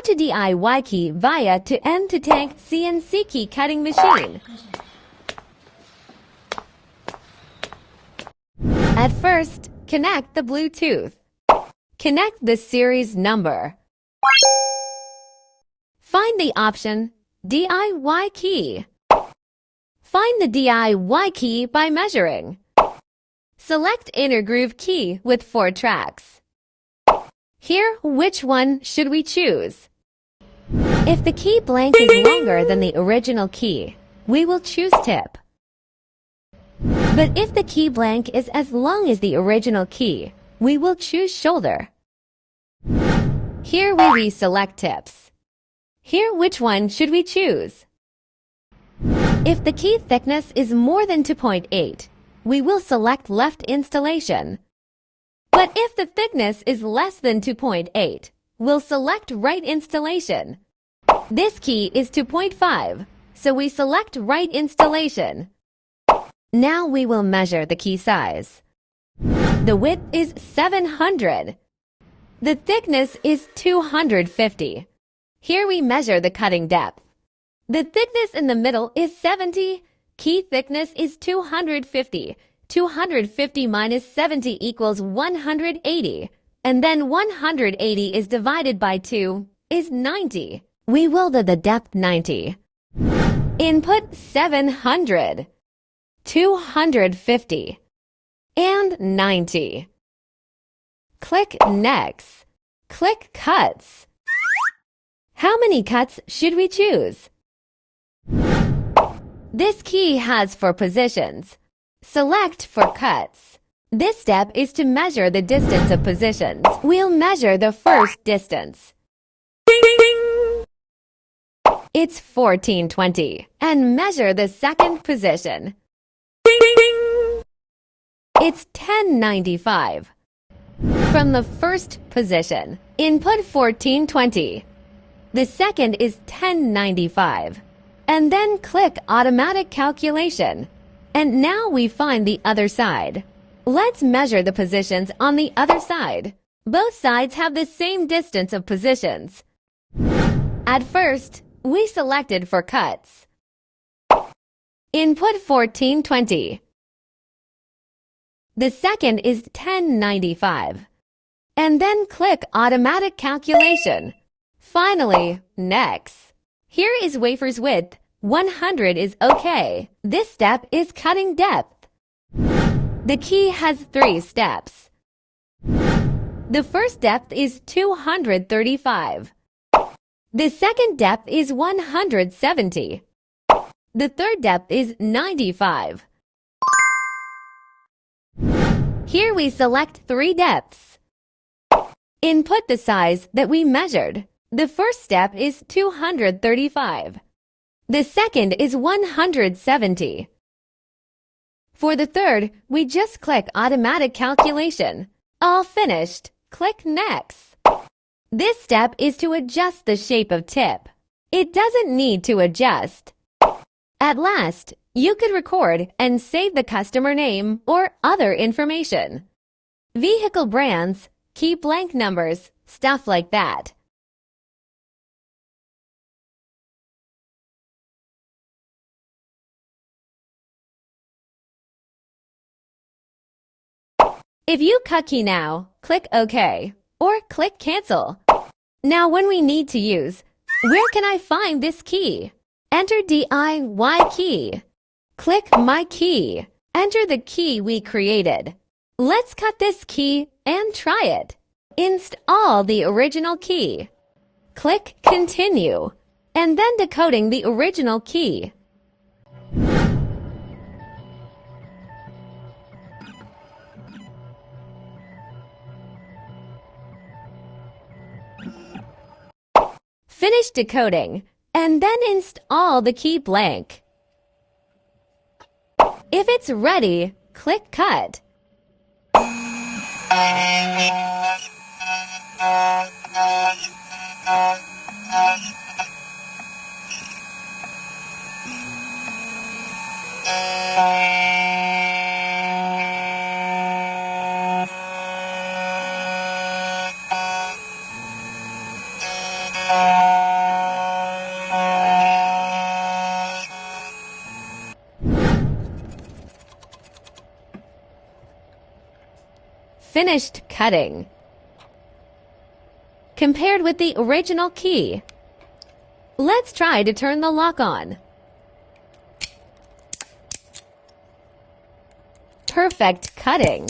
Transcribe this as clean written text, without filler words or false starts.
How to DIY key via 2m2tank CNC key cutting machine. At first, connect the Bluetooth. Connect the series number. Find the option DIY key. Find the DIY key by measuring. Select inner groove key with 4 tracks. Here, which one should we choose? If the key blank is longer than the original key, we will choose tip. But if the key blank is as long as the original key, we will choose shoulder. Here we reselect tips. Here, which one should we choose? If the key thickness is more than 2.8, we will select left installation. But if the thickness is less than 2.8, we'll select right installation. This key is 2.5, so we select right installation. Now we will measure the key size. The width is 700. The thickness is 250. Here we measure the cutting depth. The thickness in the middle is 70. Key thickness is 250. 250 minus 70 equals 180. And then 180 is divided by 2 is 90. We will do the depth 90. Input 700, 250, and 90. Click Next. Click Cuts. How many cuts should we choose? This key has 4 positions. Select for cuts. This step is to measure the distance of positions. We'll measure the first distance. It's 1420. And measure the second position. It's 1095. From the first position, input 1420. The second is 1095. And then click Automatic Calculation. And now we find the other side. Let's measure the positions on the other side. Both sides have the same distance of positions. At first, we selected for cuts. Input 1420. The second is 1095. And then click Automatic Calculation. Finally, Next. Here is wafer's width. 100 is okay. This step is cutting depth. The key has 3 steps. The first depth is 235. The second depth is 170. The third depth is 95. Here we select 3 depths. Input the size that we measured. The first step is 235. The second is 170. For the third, we just click Automatic Calculation. All finished. Click Next. This step is to adjust the shape of tip. It doesn't need to adjust. At last, you could record and save the customer name or other information. Vehicle brands, key blank numbers, stuff like that. If you cut key now, click OK or click Cancel. Now when we need to use, where can I find this key? Enter DIY key. Click My Key. Enter the key we created. Let's cut this key and try it. Install the original key. Click Continue, and then decoding the original key. Finish decoding, and then install the key blank. If it's ready, click Cut. Finished cutting. Compared with the original key. Let's try to turn the lock on. Perfect cutting.